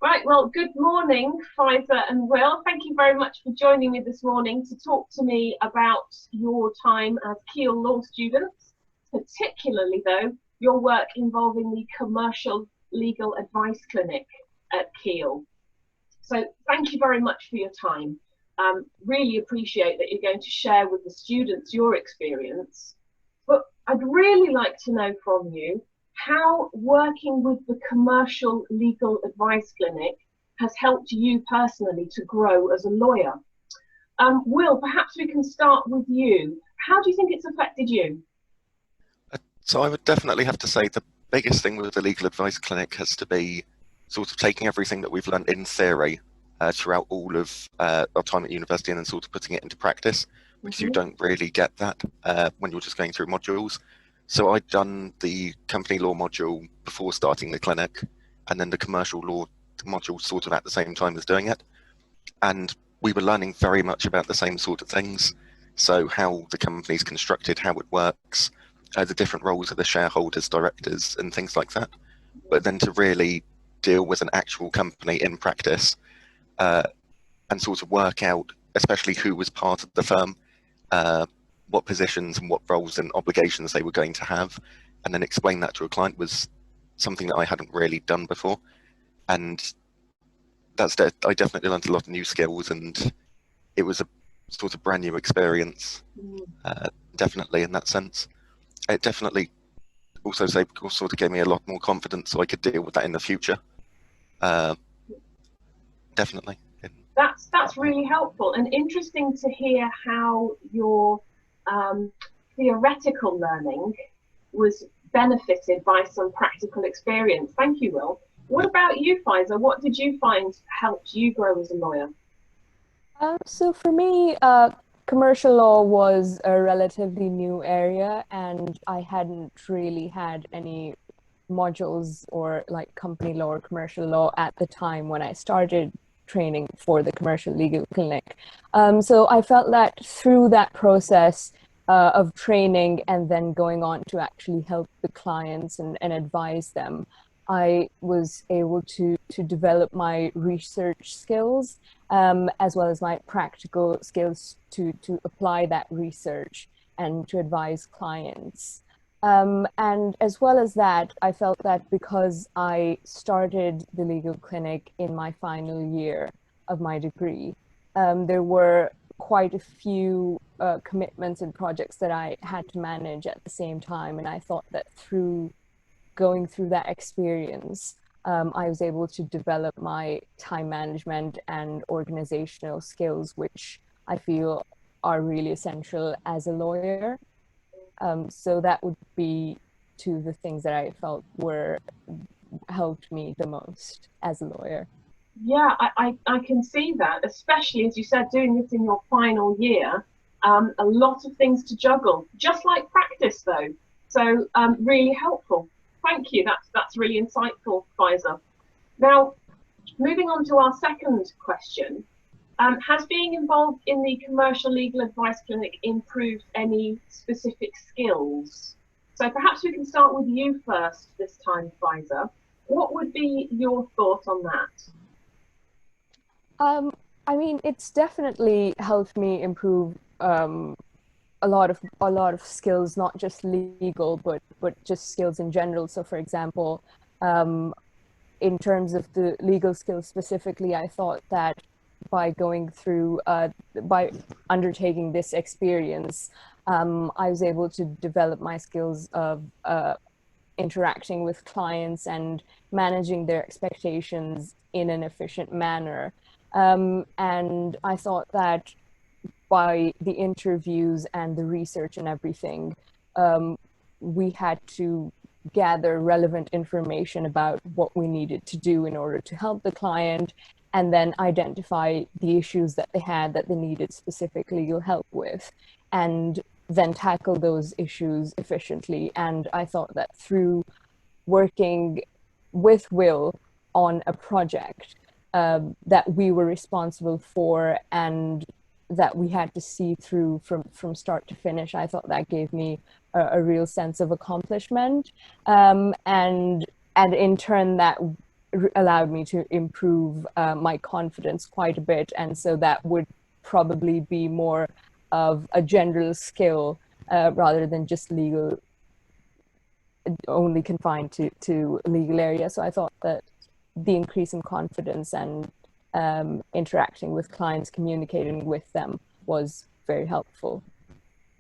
Right, well, good morning, Pfizer and Will. Thank you very much for joining me this morning to talk to me about your time as Keele law students, particularly, though, your work involving the Commercial Legal Advice Clinic at Keele. So thank you very much for your time. Really appreciate that you're going to share with the students your experience. But I'd really like to know from you how working with the Commercial Legal Advice Clinic has helped you personally to grow as a lawyer. Will, perhaps we can start with you. How do you think it's affected you? So I would definitely have to say the biggest thing with the legal advice clinic has to be sort of taking everything that we've learned in theory throughout all of our time at university and then sort of putting it into practice, because you don't really get that when you're just going through modules. So I'd done the company law module before starting the clinic, and then the commercial law module sort of at the same time as doing it. And we were learning very much about the same sort of things. So how the company's constructed, how it works, the different roles of the shareholders, directors, and things like that. But then to really deal with an actual company in practice and sort of work out, especially who was part of the firm, what positions and what roles and obligations they were going to have, and then explain that to a client was something that I hadn't really done before. And I definitely learned a lot of new skills, and it was a sort of brand new experience, definitely in that sense. It definitely also sort of gave me a lot more confidence so I could deal with that in the future. Definitely. That's really helpful and interesting to hear how your theoretical learning was benefited by some practical experience. Thank you, Will. What about you, Pfizer? What did you find helped you grow as a lawyer? So for me, commercial law was a relatively new area, and I hadn't really had any modules or like company law or commercial law at the time when I started training for the commercial legal clinic. So I felt that through that process of training and then going on to actually help the clients and advise them, I was able to develop my research skills as well as my practical skills to apply that research and to advise clients. And as well as that, I felt that because I started the legal clinic in my final year of my degree, there were quite a few commitments and projects that I had to manage at the same time. And I thought that through going through that experience, I was able to develop my time management and organizational skills, which I feel are really essential as a lawyer. So that would be two of the things that I felt were helped me the most as a lawyer. Yeah, I can see that, especially as you said, doing this in your final year, a lot of things to juggle, just like practice though. So really helpful. Thank you. That's really insightful, Pfizer. Now, moving on to our second question. Has being involved in the Commercial Legal Advice Clinic improved any specific skills? So perhaps we can start with you first this time, Pfizer. What would be your thought on that? I mean, it's definitely helped me improve a lot of skills, not just legal, but just skills in general. So, for example, in terms of the legal skills specifically, I thought that by going through, by undertaking this experience, I was able to develop my skills of interacting with clients and managing their expectations in an efficient manner. And I thought that by the interviews and the research and everything, we had to gather relevant information about what we needed to do in order to help the client, and then identify the issues that they had that they needed specific legal help with, and then tackle those issues efficiently. And I thought that through working with Will on a project that we were responsible for and that we had to see through from start to finish, I thought that gave me a real sense of accomplishment. And in turn, that allowed me to improve my confidence quite a bit. And so that would probably be more of a general skill rather than just legal, only confined to legal area. So I thought that the increase in confidence and interacting with clients, communicating with them was very helpful.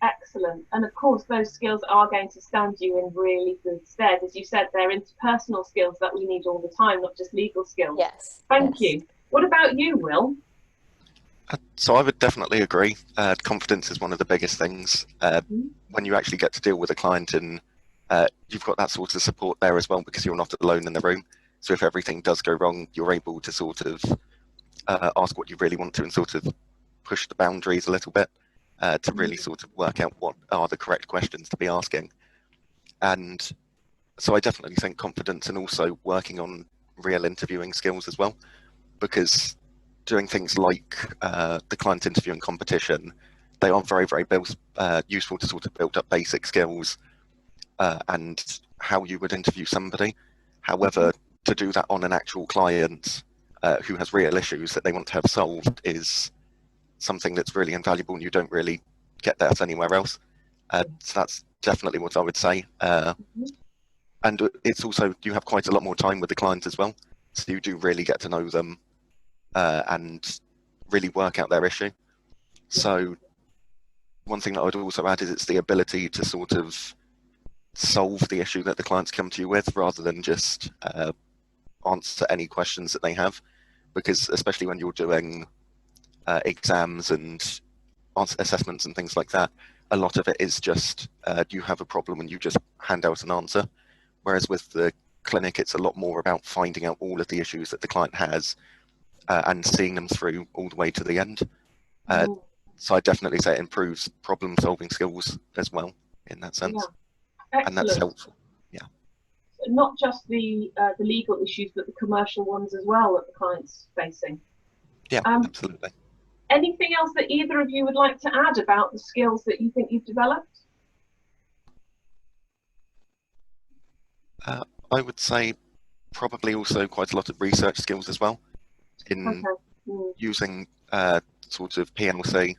Excellent. And of course, those skills are going to stand you in really good stead. As you said, they're interpersonal skills that we need all the time, not just legal skills. Yes. Thank you. What about you, Will? So I would definitely agree. Confidence is one of the biggest things. When you actually get to deal with a client, and you've got that sort of support there as well, because you're not alone in the room. So if everything does go wrong, you're able to sort of ask what you really want to and sort of push the boundaries a little bit to really sort of work out what are the correct questions to be asking. And so I definitely think confidence, and also working on real interviewing skills as well, because doing things like the client interviewing competition, they are very, very useful to sort of build up basic skills and how you would interview somebody. However, to do that on an actual client who has real issues that they want to have solved is something that's really invaluable, and you don't really get that anywhere else. So that's definitely what I would say. And it's also, you have quite a lot more time with the client as well, so you do really get to know them and really work out their issue. So one thing that I would also add is it's the ability to sort of solve the issue that the clients come to you with, rather than just answer any questions that they have, because especially when you're doing exams and assessments and things like that, a lot of it is just you have a problem and you just hand out an answer, whereas with the clinic it's a lot more about finding out all of the issues that the client has and seeing them through all the way to the end. So I definitely say it improves problem solving skills as well in that sense. And that's helpful. Not just the legal issues, but the commercial ones as well that the client's facing. Absolutely. Anything else that either of you would like to add about the skills that you think you've developed? I would say probably also quite a lot of research skills as well, in using sort of PLC,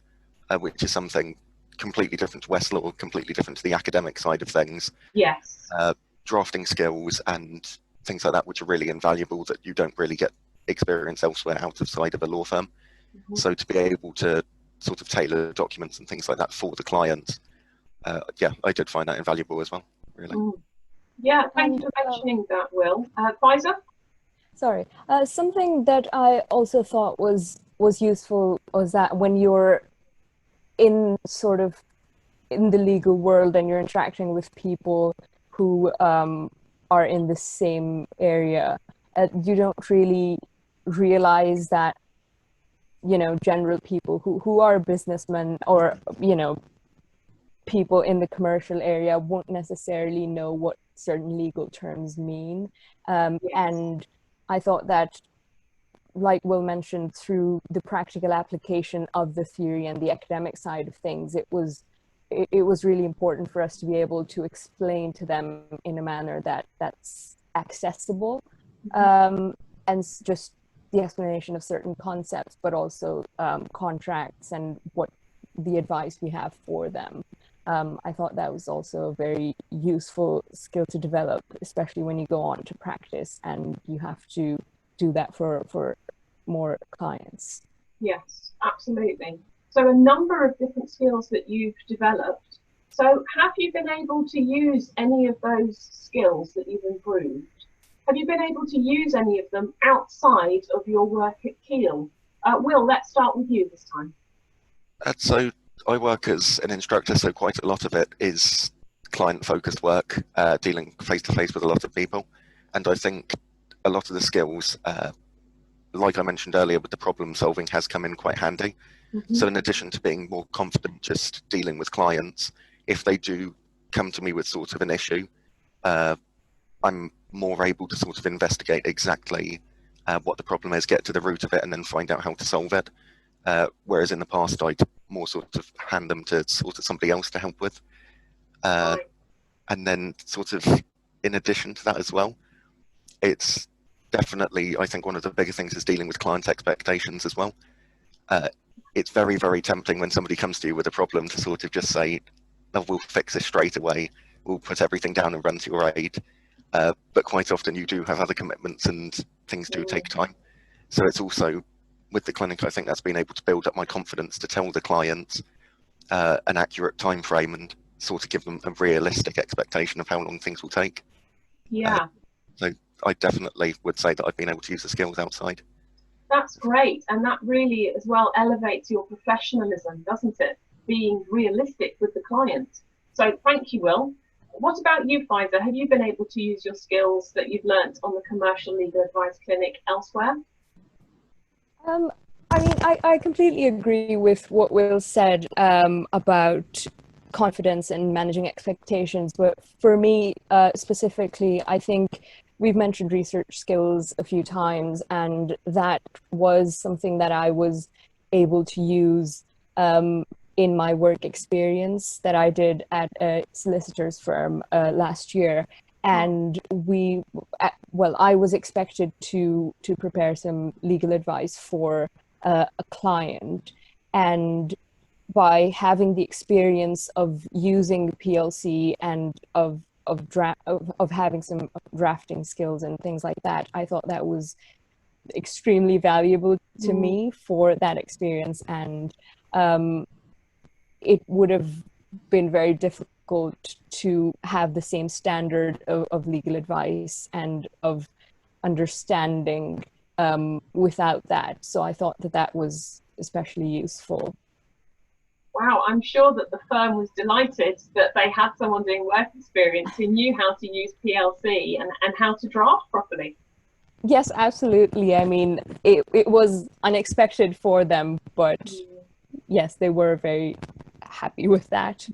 which is something completely different to Westlaw, completely different to the academic side of things. Yes. Drafting skills and things like that, which are really invaluable, that you don't really get experience elsewhere outside of a law firm. So to be able to sort of tailor documents and things like that for the client, I did find that invaluable as well, really. Yeah, thank you for mentioning that, Will. Pfizer? Sorry. Something that I also thought was useful was that when you're in the legal world and you're interacting with people who are in the same area, you don't really realize that, general people who are businessmen or, people in the commercial area won't necessarily know what certain legal terms mean. And I thought that, like Will mentioned, through the practical application of the theory and the academic side of things, it was really important for us to be able to explain to them in a manner that's accessible, and just the explanation of certain concepts, but also contracts and what the advice we have for them. I thought that was also a very useful skill to develop, especially when you go on to practice and you have to do that for more clients. Yes, absolutely. So a number of different skills that you've developed. So have you been able to use any of those skills that you've improved? Have you been able to use any of them outside of your work at Keele? Will, let's start with you this time. So I work as an instructor, so quite a lot of it is client-focused work, dealing face-to-face with a lot of people. And I think a lot of the skills, like I mentioned earlier, with the problem solving has come in quite handy. So in addition to being more confident just dealing with clients, if they do come to me with sort of an issue, I'm more able to sort of investigate exactly what the problem is, get to the root of it, and then find out how to solve it. Whereas in the past, I'd more sort of hand them to sort of somebody else to help with. And then sort of in addition to that as well, it's definitely, I think one of the bigger things is dealing with client expectations as well. It's very, very tempting when somebody comes to you with a problem to sort of just say, oh, we'll fix this straight away, we'll put everything down and run to your aid. But quite often you do have other commitments and things do take time. So it's also, with the clinic, I think that's been able to build up my confidence to tell the client an accurate time frame and sort of give them a realistic expectation of how long things will take. Yeah. So I definitely would say that I've been able to use the skills outside. That's great, and that really as well elevates your professionalism, doesn't it? Being realistic with the client. So thank you, Will. What about you, Pfizer? Have you been able to use your skills that you've learnt on the commercial legal advice clinic elsewhere? I mean, I completely agree with what Will said about confidence and managing expectations. But for me specifically, I think we've mentioned research skills a few times, and that was something that I was able to use in my work experience that I did at a solicitor's firm last year. And I was expected to prepare some legal advice for a client, and by having the experience of using PLC and of having some drafting skills and things like that, I thought that was extremely valuable to me for that experience. And it would have been very difficult to have the same standard of legal advice and of understanding without that. So I thought that that was especially useful. Wow, I'm sure that the firm was delighted that they had someone doing work experience who knew how to use PLC and how to draft properly. Yes, absolutely. I mean, it was unexpected for them, but yes, they were very happy with that.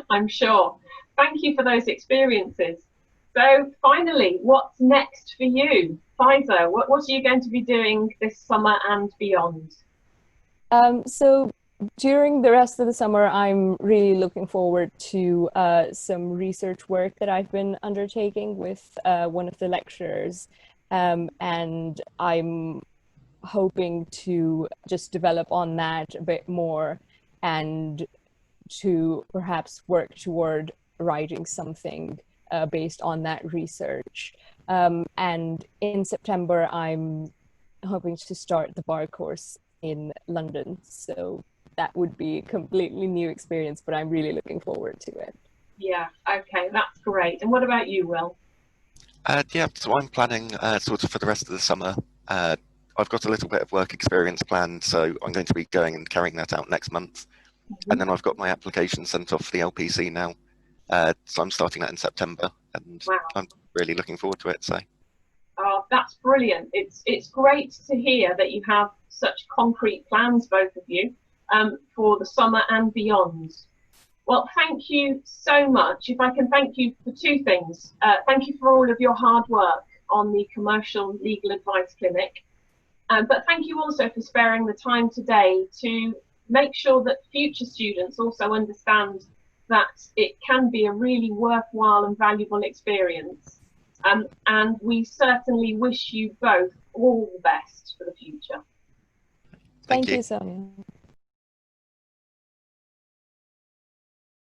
I'm sure. Thank you for those experiences. So finally, what's next for you? Pfizer, what are you going to be doing this summer and beyond? So during the rest of the summer, I'm really looking forward to some research work that I've been undertaking with one of the lecturers. And I'm hoping to just develop on that a bit more and to perhaps work toward writing something based on that research. And in September, I'm hoping to start the bar course in London. So that would be a completely new experience, but I'm really looking forward to it. Yeah, okay, that's great. And what about you, Will? Yeah, so I'm planning sort of for the rest of the summer. I've got a little bit of work experience planned, so I'm going to be going and carrying that out next month. And then I've got my application sent off for the LPC now. So I'm starting that in September, and wow. I'm really looking forward to it. So. Oh, that's brilliant. It's great to hear that you have such concrete plans, both of you, for the summer and beyond. Well, thank you so much. If I can thank you for two things. Thank you for all of your hard work on the Commercial Legal Advice Clinic. But thank you also for sparing the time today to make sure that future students also understand that it can be a really worthwhile and valuable experience. And we certainly wish you both all the best for the future. Thank you, Sonia.